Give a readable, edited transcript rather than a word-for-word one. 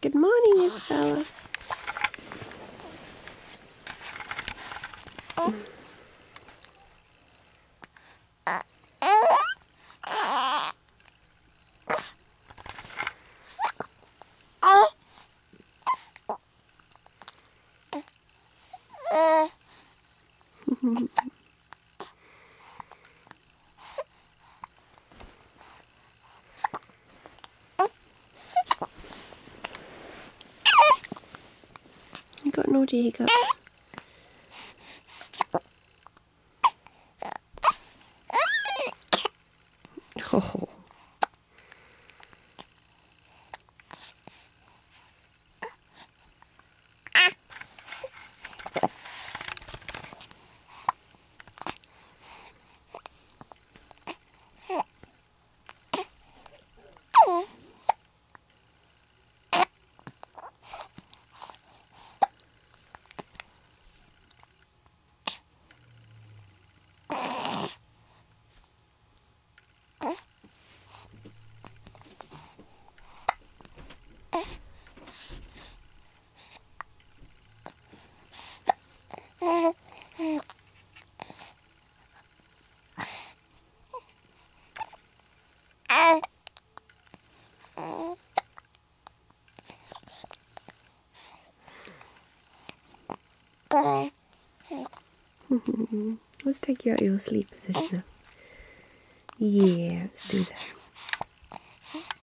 Good morning, Isabella. You got naughty hiccups. Oh. Let's take you out of your sleep position now. Yeah, let's do that.